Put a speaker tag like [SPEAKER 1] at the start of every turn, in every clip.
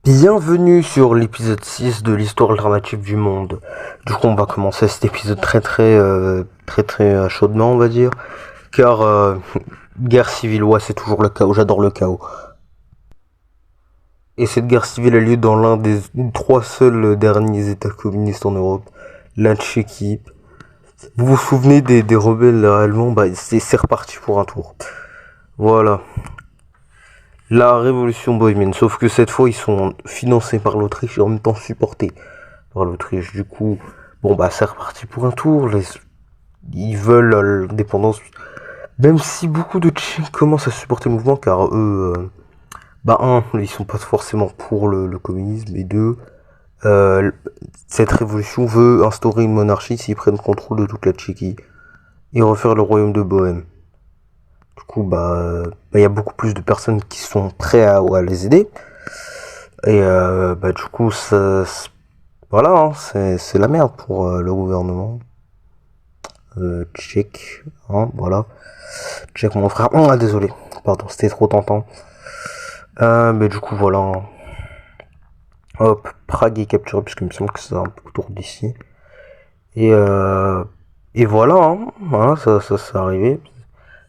[SPEAKER 1] Bienvenue sur l'épisode 6 de l'histoire alternative du monde. Du coup, on va commencer cet épisode très chaudement, on va dire. Car guerre civile, ouais, c'est toujours le chaos, j'adore le chaos. Et cette guerre civile a lieu dans l'un des trois seuls derniers états communistes en Europe, la Tchéquie. Vous vous souvenez des rebelles allemands? Bah, c'est reparti pour un tour. Voilà. La révolution bohémienne, sauf que cette fois ils sont financés par l'Autriche et en même temps supportés par l'Autriche. Du coup, bon bah c'est reparti pour un tour. Ils veulent l'indépendance, même si beaucoup de Tchèques commencent à supporter le mouvement, car eux, ils sont pas forcément pour le communisme, et deux, euh, cette révolution veut instaurer une monarchie s'ils prennent contrôle de toute la Tchéquie et refaire le royaume de Bohême. Du coup, il y a beaucoup plus de personnes qui sont prêtes à les aider. Et du coup, voilà, hein, c'est la merde pour le gouvernement tchèque. Hein, voilà. Tchèque, mon frère. Ah, désolé. Pardon, c'était trop tentant. Mais du coup, voilà. Hein. Hop, Prague est capturé, puisqu'il me semble que c'est un peu autour d'ici. Et, et voilà, hein, voilà ça c'est arrivé.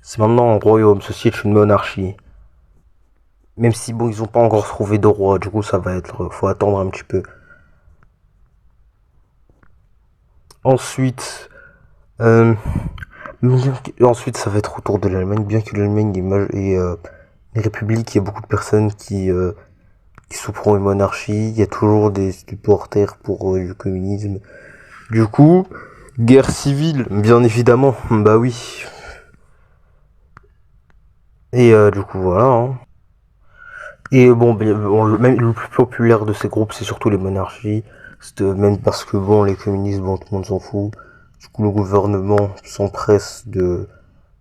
[SPEAKER 1] C'est maintenant un royaume, ceci est une monarchie. Même si, bon, ils ont pas encore trouvé de roi, du coup, ça va être. Faut attendre un petit peu. Ensuite, euh, ensuite, ça va être autour de l'Allemagne, bien que l'Allemagne est une république, il y a beaucoup de personnes qui sont pour une monarchie, il y a toujours des supporters pour le communisme. Du coup, guerre civile, bien évidemment, bah oui. Et du coup, voilà. Hein. Et bon, le plus populaire de ces groupes, c'est surtout les monarchies. Même parce que bon, les communistes, bon, tout le monde s'en fout. Du coup, le gouvernement s'empresse de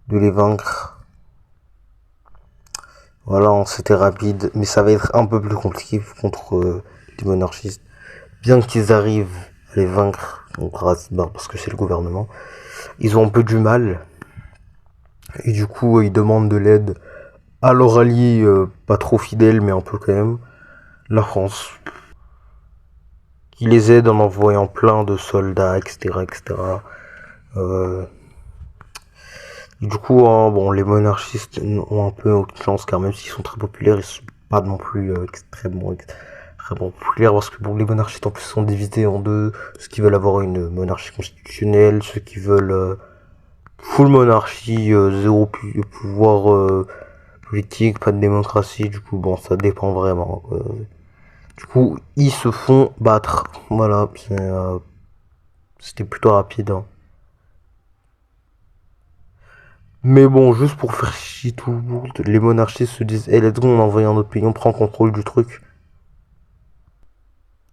[SPEAKER 1] les vaincre. Voilà, c'était rapide, mais ça va être un peu plus compliqué contre les monarchistes. Bien qu'ils arrivent à les vaincre, parce que c'est le gouvernement, ils ont un peu du mal. Et du coup, ils demandent de l'aide à leur allié, pas trop fidèle, mais un peu quand même, la France, qui les aide en envoyant plein de soldats, etc., etc. Euh, du coup, hein, bon, les monarchistes ont un peu aucune chance, car même s'ils sont très populaires, ils sont pas non plus extrêmement populaires, parce que bon, les monarchistes en plus sont divisés en deux, ceux qui veulent avoir une monarchie constitutionnelle, ceux qui veulent full monarchie, zéro pouvoir politique, pas de démocratie, du coup, bon, ça dépend vraiment. Du coup, ils se font battre. Voilà, c'était plutôt rapide. Hein. Mais bon, juste pour faire chier tout le monde, les monarchistes se disent, hey, let's go, on envoie un autre pays, on prend contrôle du truc.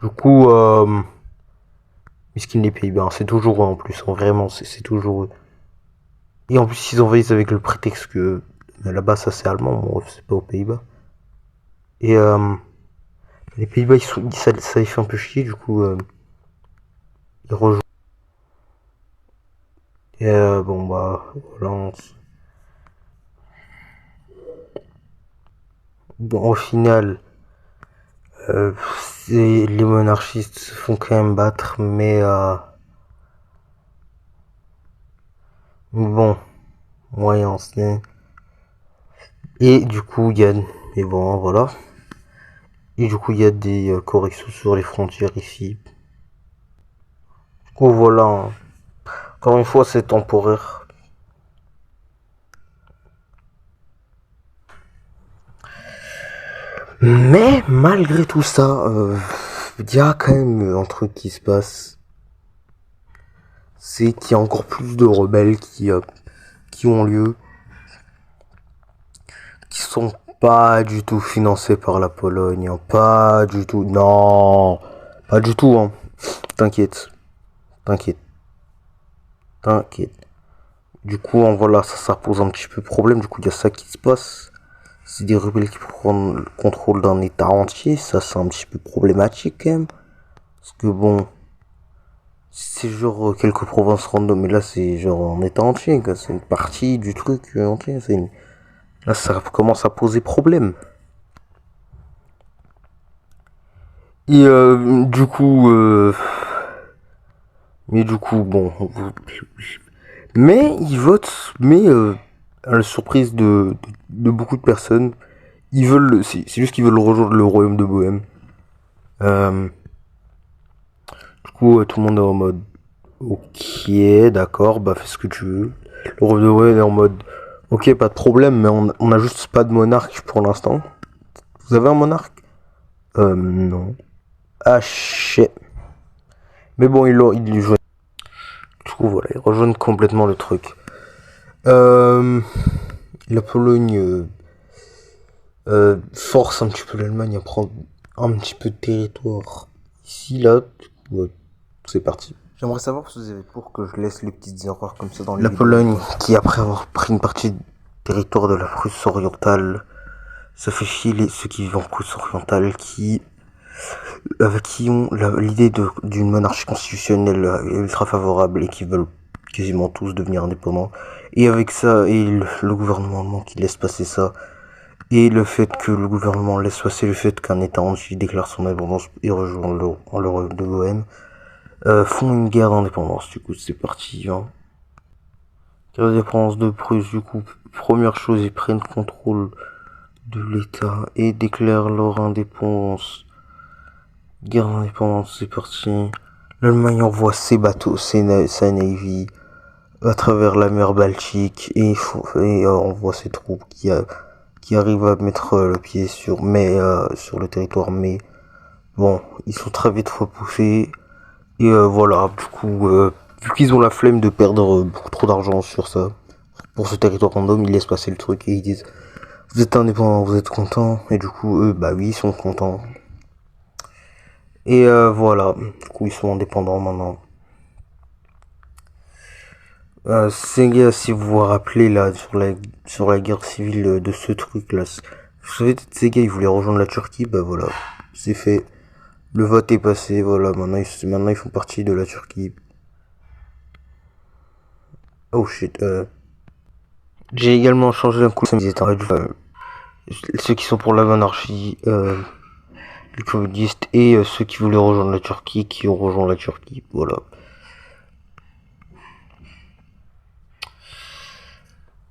[SPEAKER 1] Du coup, miskin les Pays-Bas, c'est toujours eux en plus, hein, vraiment, c'est toujours eux. Et en plus, ils envahissent avec le prétexte que là-bas, ça c'est allemand, bon, c'est pas aux Pays-Bas. Et les Pays-Bas, ça les fait un peu chier, du coup, ils rejoignent. Et voilà. Bon, au final, les monarchistes se font quand même battre, mais bon, moyen, c'est. Et du coup, il y a. Et bon, voilà. Et du coup, il y a des corrections sur les frontières ici. Du coup, voilà. Hein. Encore une fois, c'est temporaire. Mais malgré tout ça, il y a quand même un truc qui se passe. C'est qu'il y a encore plus de rebelles qui ont lieu. Qui sont pas du tout financés par la Pologne. Hein. Pas du tout. Non. Pas du tout. Hein. T'inquiète. T'inquiète. T'inquiète. Du coup, hein, voilà, ça pose un petit peu problème. Du coup, il y a ça qui se passe. C'est des rebelles qui prennent le contrôle d'un état entier. Ça, c'est un petit peu problématique quand même. Parce que bon, c'est genre quelques provinces random. Mais là, c'est genre un état entier. C'est une partie du truc entier. Là, ça commence à poser problème. Et du coup, bon, mais ils votent, mais à la surprise de beaucoup de personnes, ils veulent, c'est juste qu'ils veulent rejoindre le royaume de Bohême. Du coup, tout le monde est en mode, ok, d'accord, bah fais ce que tu veux. Le royaume de Bohême est en mode, ok, pas de problème, mais on a juste pas de monarque pour l'instant. Vous avez un monarque? Non. Ah, shit. Mais bon, ils rejoignent. Du coup, voilà, ils rejoignent complètement le truc. La Pologne force un petit peu l'Allemagne à prendre un petit peu de territoire. Ici, là, ouais, c'est parti. J'aimerais savoir si vous avez pour que je laisse les petites erreurs comme ça dans les vidéos. La Pologne, qui après avoir pris une partie du territoire de la Prusse orientale, ça fait chier ceux qui vivent en Prusse orientale, qui ont l'idée d'une monarchie constitutionnelle ultra favorable et qui veulent quasiment tous devenir indépendants. Et avec ça, et le gouvernement allemand qui laisse passer ça, et le fait que le gouvernement laisse passer le fait qu'un État entier déclare son indépendance et rejoint le royaume de Bohême, font une guerre d'indépendance. Du coup, c'est parti. Hein. Guerre d'indépendance de Prusse, du coup, première chose, ils prennent contrôle de l'État et déclarent leur indépendance. Guerre d'indépendance, c'est parti. L'Allemagne envoie ses bateaux, sa navy, à travers la mer Baltique et envoie ses troupes qui arrivent à mettre le pied sur le territoire, mais bon, ils sont très vite repoussés et voilà. Du coup, vu qu'ils ont la flemme de perdre beaucoup trop d'argent sur ça, pour ce territoire random, ils laissent passer le truc et ils disent vous êtes indépendants, vous êtes contents, et du coup eux, bah oui, ils sont contents. Et voilà, du coup ils sont indépendants maintenant. Sega, si vous vous rappelez là sur la guerre civile de ce truc là, vous savez, Sega ils voulaient rejoindre la Turquie, bah voilà, c'est fait. Le vote est passé, voilà, maintenant ils font partie de la Turquie. Oh shit, j'ai également changé d'un coup, ceux qui sont pour la monarchie, les communistes et ceux qui voulaient rejoindre la Turquie, qui ont rejoint la Turquie, voilà.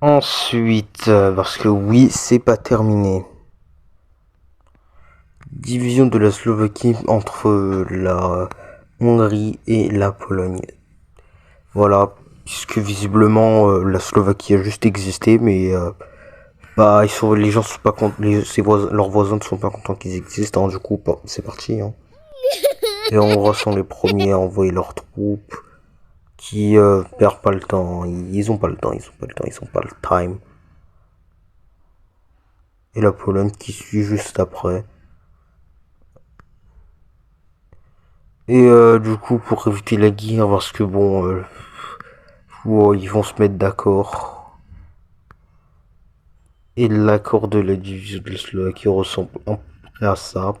[SPEAKER 1] Ensuite, parce que oui, c'est pas terminé. Division de la Slovaquie entre la Hongrie et la Pologne. Voilà, puisque visiblement la Slovaquie a juste existé, mais bah les gens sont pas contents, leurs voisins ne sont pas contents qu'ils existent. Hein, du coup, bah, c'est parti. Hein. Les Hongrois sont les premiers à envoyer leurs troupes, qui perdent pas le temps. Ils ont pas le temps, ils ont pas le time. Et la Pologne qui suit juste après. Et du coup, pour éviter la guerre, parce que bon, ils vont se mettre d'accord. Et l'accord de la division de la Slovaquie ressemble un peu à ça.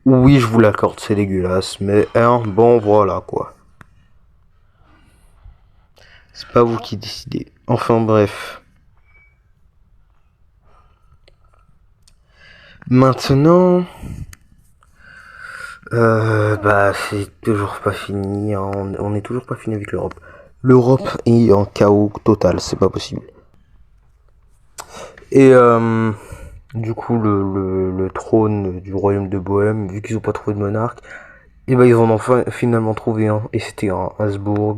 [SPEAKER 1] Oui, je vous l'accorde, c'est dégueulasse, mais hein, bon, voilà quoi. C'est pas vous qui décidez. Enfin bref. Maintenant, bah c'est toujours pas fini. Hein. On est toujours pas fini avec l'Europe. L'Europe est en chaos total, c'est pas possible. Et du coup, le trône du royaume de Bohême, vu qu'ils ont pas trouvé de monarque, et ben ils en ont finalement trouvé un, et c'était un Habsbourg,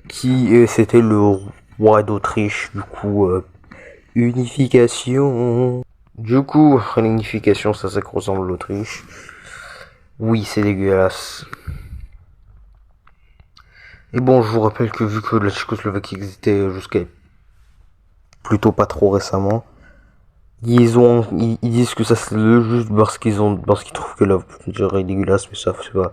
[SPEAKER 1] c'était le roi d'Autriche. Du coup, unification. Du coup, l'unification, ça ressemble à l'Autriche. Oui, c'est dégueulasse. Et bon, je vous rappelle que vu que la Tchécoslovaquie existait jusqu'à plutôt pas trop récemment, ils disent que ça c'est juste parce qu'ils trouvent que la frontière est dégueulasse, mais ça c'est pas,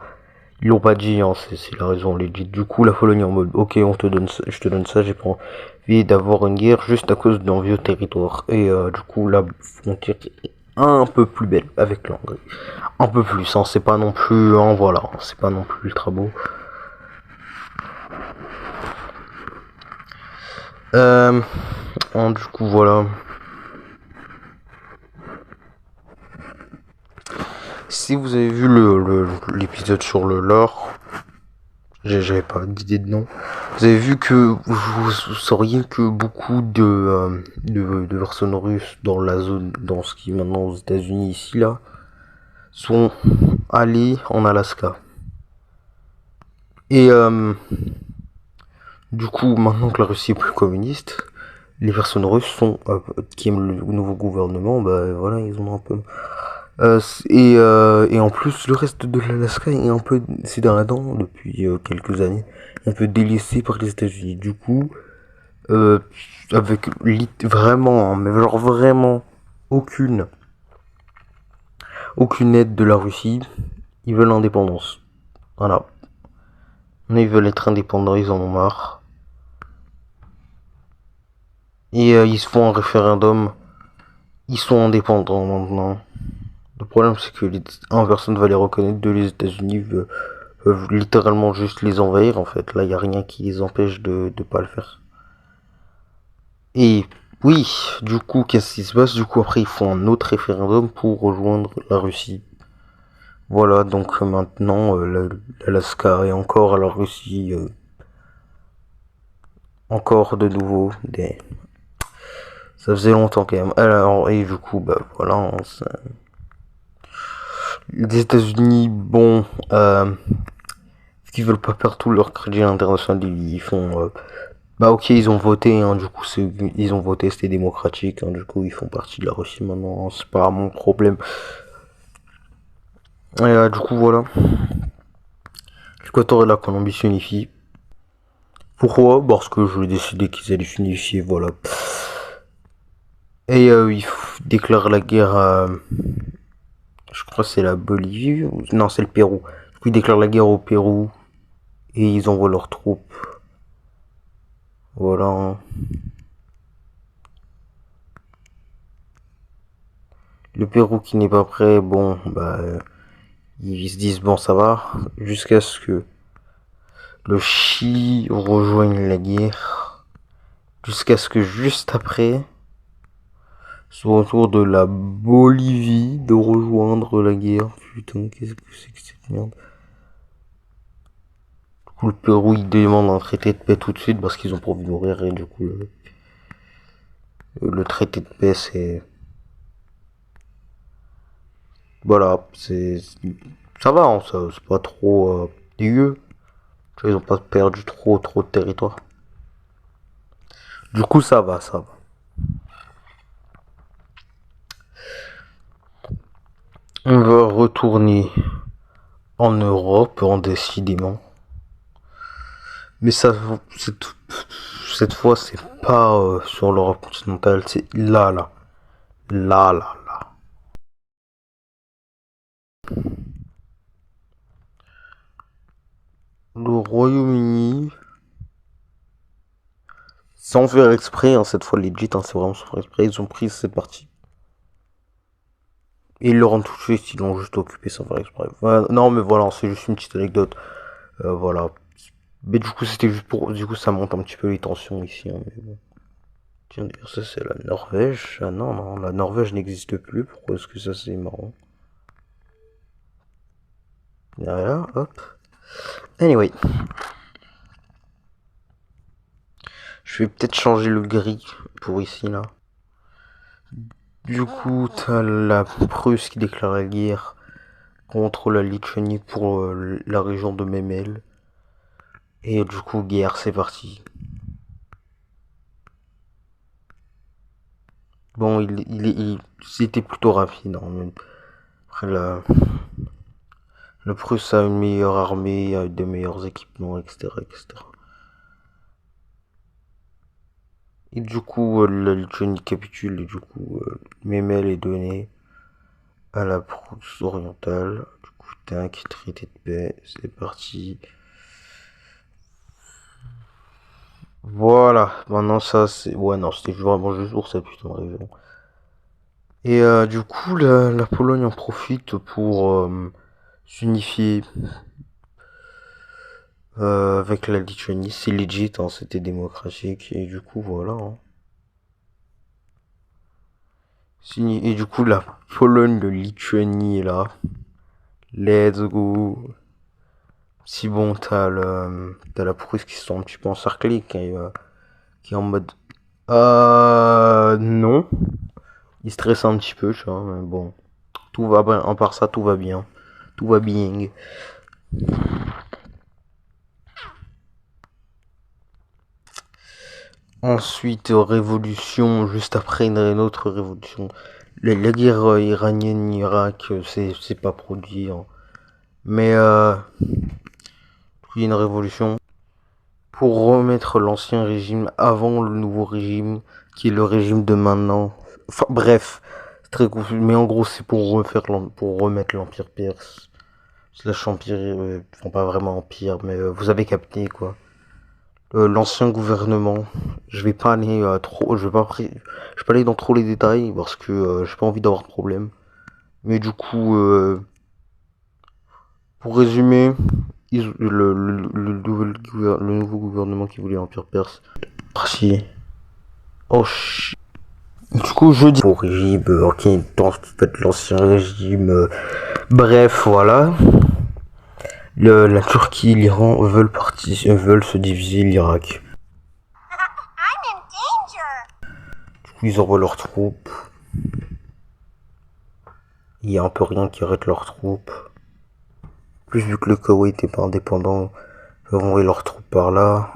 [SPEAKER 1] ils l'ont pas dit, hein, c'est la raison legit. Du coup, la Pologne est en mode, ok, je te donne ça, j'ai pas envie d'avoir une guerre juste à cause d'un vieux territoire. Et du coup, la frontière est un peu plus belle avec l'Hongrie. Un peu plus, hein, c'est pas non plus, hein, voilà, c'est pas non plus ultra beau. Du coup, voilà. Si vous avez vu l'épisode sur le lore, j'avais pas d'idée de nom. Vous avez vu que vous sauriez que beaucoup de personnes russes dans la zone, dans ce qui est maintenant aux États-Unis ici là, sont allées en Alaska. Et du coup, maintenant que la Russie est plus communiste, les personnes russes qui aiment le nouveau gouvernement, bah voilà, ils ont un peu. Et en plus, le reste de l'Alaska est un peu, c'est dans la dent depuis quelques années, un peu délaissé par les États-Unis. Du coup, euh, avec vraiment, hein, mais genre vraiment aucune aide de la Russie, ils veulent l'indépendance. Voilà. Ils veulent être indépendants, ils en ont marre. Et ils se font un référendum. Ils sont indépendants maintenant. Le problème, c'est que personne va les reconnaître de les États-Unis peuvent littéralement juste les envahir en fait. Là, il n'y a rien qui les empêche de pas le faire. Et oui, du coup, qu'est-ce qui se passe? Du coup, après, ils font un autre référendum pour rejoindre la Russie. Voilà, donc maintenant, l'Alaska est encore à la Russie. Encore de nouveau. Ça faisait longtemps quand même. Alors, et du coup, bah voilà. Les États-Unis, bon, qui veulent pas perdre tout leur crédit international, ils font. Bah ok, ils ont voté, hein, du coup ils ont voté, c'était démocratique, hein, du coup ils font partie de la Russie maintenant, c'est pas mon problème. Et du coup voilà, l'Équateur et la Colombie s'unifient. Pourquoi? Parce que je décidé qu'ils allaient s'unifier, voilà. Et ils déclarent la guerre à... Je crois que c'est la Bolivie, non c'est le Pérou. Du coup ils déclarent la guerre au Pérou et ils envoient leurs troupes. Voilà. Hein. Le Pérou qui n'est pas prêt, bon, bah, ils se disent bon ça va, jusqu'à ce que le Chili rejoigne la guerre, jusqu'à ce que juste après, soit au tour de la Bolivie de rejoindre la guerre. Putain, qu'est-ce que c'est que cette merde? Du coup, le Pérou il demande un traité de paix tout de suite parce qu'ils ont pas envie de mourir et du coup le traité de paix c'est voilà, ça va, hein, ça c'est pas trop dégueu. Ils ont pas perdu trop de territoire. Du coup ça va, ça va. On va retourner en Europe, en décidément. Mais ça, cette fois, c'est pas sur l'Europe continentale, c'est là. Là. Le Royaume-Uni, sans faire exprès, hein, cette fois legit, hein, c'est vraiment sans faire exprès, ils ont pris cette partie. Et ils l'auront tout de suite, ils l'ont juste occupé sans faire exprès. Non, mais voilà, c'est juste une petite anecdote. Voilà. Mais du coup, c'était juste pour. Du coup, ça monte un petit peu les tensions ici. Hein, mais bon. Tiens, d'ailleurs, ça c'est la Norvège. Ah non, la Norvège n'existe plus. Pourquoi est-ce que ça c'est marrant? Voilà, hop. Anyway. Je vais peut-être changer le gris pour ici, là. Du coup, t'as la Prusse qui déclare la guerre contre la Lituanie pour la région de Memel. Et du coup, guerre, c'est parti. Bon, c'était plutôt rapide. Hein, après, le Prusse a une meilleure armée, a de meilleurs équipements, etc. Et du coup, la Lituanie capitule et du coup, Memel est donné à la Prusse orientale. Du coup, tac, traité de paix, c'est parti. Voilà, maintenant ça c'est... Ouais, non, c'était vraiment juste pour cette putain de région. Et du coup, la Pologne en profite pour s'unifier avec la Lituanie. C'est legit, hein, c'était démocratique. Et du coup, voilà. Hein. Et du coup, la Pologne de Lituanie est là. Let's go. Si bon, t'as la Prusse qui se sent un petit peu encerclée, qui est en mode... Non. Il stresse un petit peu, tu vois, mais bon. Tout va bien, à part ça, tout va bien. Tout va bien. Ensuite, révolution, juste après une autre révolution. La guerre iranienne, Irak, c'est pas produit. Hein. Mais il y a une révolution pour remettre l'ancien régime avant le nouveau régime, qui est le régime de maintenant. Enfin bref, c'est très confus. Mais en gros, c'est pour remettre l'empire perse. Slash empire, enfin pas vraiment empire, mais vous avez capté quoi. L'ancien gouvernement, je vais pas aller trop, je vais pas aller dans trop les détails parce que j'ai pas envie d'avoir de problème. Mais du coup, pour résumer, le nouveau gouvernement qui voulait l'Empire perse. Si. Oh shit. Du coup, je dis au régime, ok, dans peut-être l'ancien régime. Bref, voilà. La Turquie, l'Iran veulent se diviser l'Irak. Du coup, ils envoient leurs troupes. Il y a un peu rien qui arrête leurs troupes. Plus vu que le Koweït est pas indépendant, ils peuvent envoyer leurs troupes par là.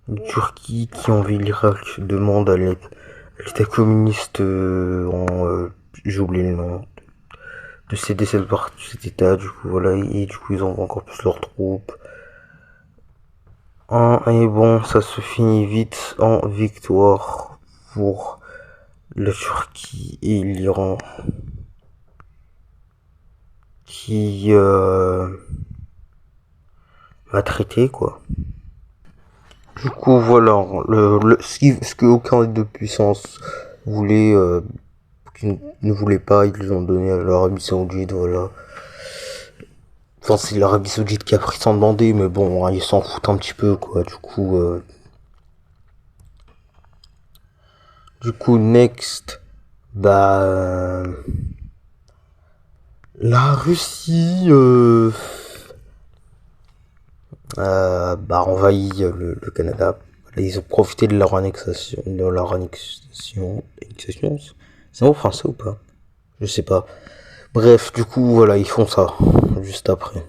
[SPEAKER 1] La Turquie qui envahit l'Irak demande à l'État communiste j'ai oublié le nom de céder cette partie de cet État. Du coup voilà, et du coup ils envoient encore plus leurs troupes. Et bon, ça se finit vite en victoire pour la Turquie et l'Iran qui va traiter quoi. Du coup voilà, ce que aucun des deux puissances voulait, ne voulait pas, ils les ont donné à l'Arabie Saoudite, voilà. Enfin c'est l'Arabie Saoudite qui a pris sans demander, mais bon, ils s'en foutent un petit peu quoi, du coup next, bah... la Russie envahit le Canada. Ils ont profité de leur annexation. Annexation, c'est en français ou pas? Je sais pas. Bref, du coup, voilà, ils font ça. Juste après.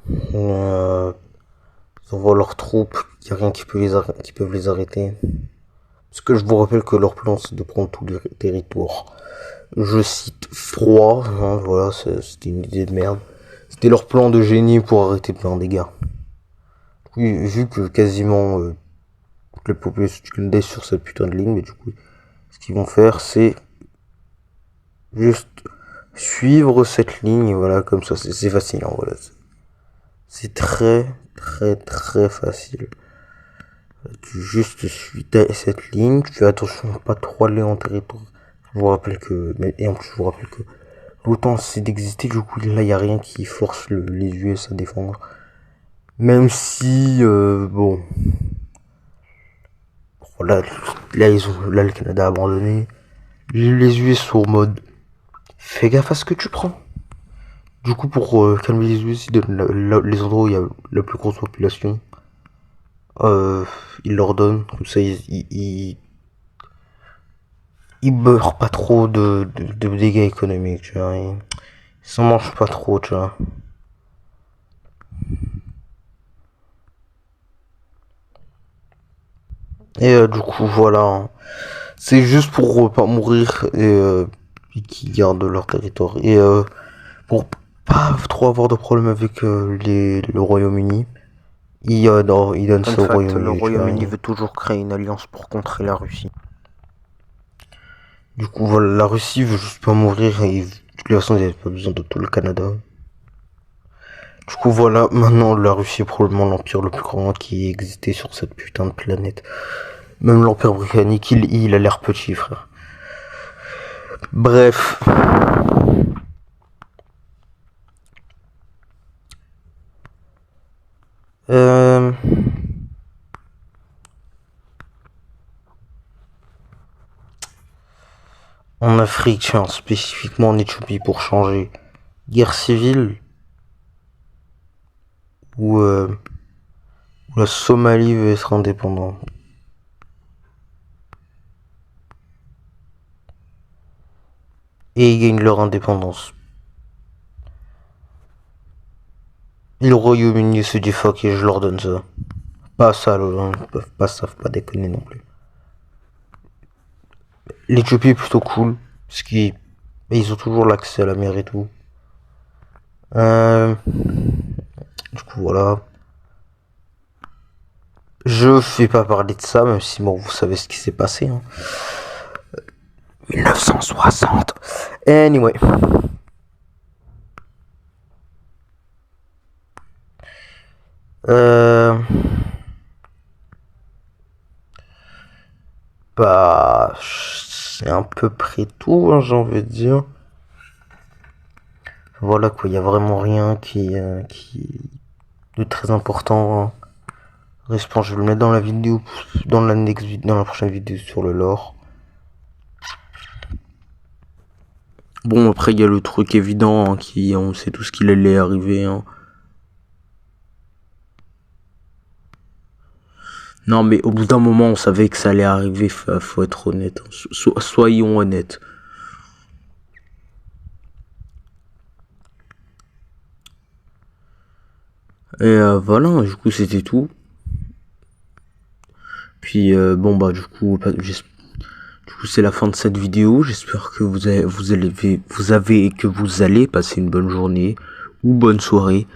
[SPEAKER 1] Ils envoient leurs troupes. Il n'y a rien qui peut qui peuvent les arrêter. Parce que je vous rappelle que leur plan, c'est de prendre tous les territoires. Je cite froid. Hein, voilà, c'était une idée de merde. C'était leur plan de génie pour arrêter plein de dégâts. Oui, vu que quasiment toute la population du Canada est sur cette putain de ligne, mais du coup, ce qu'ils vont faire, c'est juste suivre cette ligne, voilà, comme ça, c'est facile, hein, voilà. C'est très, très, très facile. Tu juste suis cette ligne, tu fais attention à pas trop aller en territoire. Je vous rappelle que, et en plus, je vous rappelle que l'OTAN, c'est d'exister, du coup, là, il n'y a rien qui force les US à défendre. Même si, bon... Là, le Canada a abandonné. Les US sont en mode, fais gaffe à ce que tu prends. Du coup, pour calmer les US, ils donnent les endroits où il y a la plus grosse population. Ils leur donnent, comme ça, ils meurent pas trop de dégâts économiques, tu vois. Ils s'en mangent pas trop, tu vois. Et du coup, voilà. C'est juste pour pas mourir et qu'ils gardent leur territoire. Et pour pas trop avoir de problème avec le Royaume-Uni, il donne ça au Royaume-Uni. Le Royaume-Uni veut toujours créer une alliance pour contrer la Russie. Du coup, voilà, la Russie veut juste pas mourir et de toute façon, il n'y a pas besoin de tout le Canada. Du coup, voilà, maintenant, la Russie est probablement l'empire le plus grand qui ait existé sur cette putain de planète. Même l'empire britannique, il a l'air petit, frère. Bref. En Afrique, tiens, spécifiquement en Éthiopie pour changer. guerre civile où la Somalie veut être indépendante. Et ils gagnent leur indépendance. Et le Royaume-Uni se dit fuck et je leur donne ça. Pas ça, faut pas déconner non plus. L'Éthiopie est plutôt cool, parce qu'ils ont toujours l'accès à la mer et tout. Du coup voilà. Je vais pas parler de ça, même si bon, vous savez ce qui s'est passé. 1960. Anyway. Bah, c'est à peu près tout, j'ai envie de dire. Voilà quoi, il y a vraiment rien qui de très important. Je pense je vais le mettre dans la vidéo, dans la prochaine vidéo sur le lore. Bon, après il y a le truc évident on sait tout ce qu'il allait arriver. Non, mais au bout d'un moment, on savait que ça allait arriver. Faut être honnête. Soyons honnêtes. Et voilà, du coup, c'était tout. Puis bon bah du coup c'est la fin de cette vidéo. J'espère que vous allez passer une bonne journée ou bonne soirée.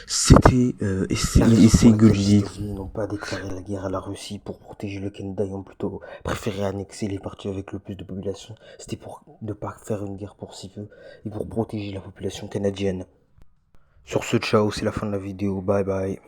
[SPEAKER 1] C'était Essay Gulli. Les États-Unis n'ont pas déclaré la guerre à la Russie pour protéger le Canada et ont plutôt préféré annexer les parties avec le plus de population. C'était pour ne pas faire une guerre pour si peu et pour protéger la population canadienne. Sur ce, ciao, c'est la fin de la vidéo. Bye bye.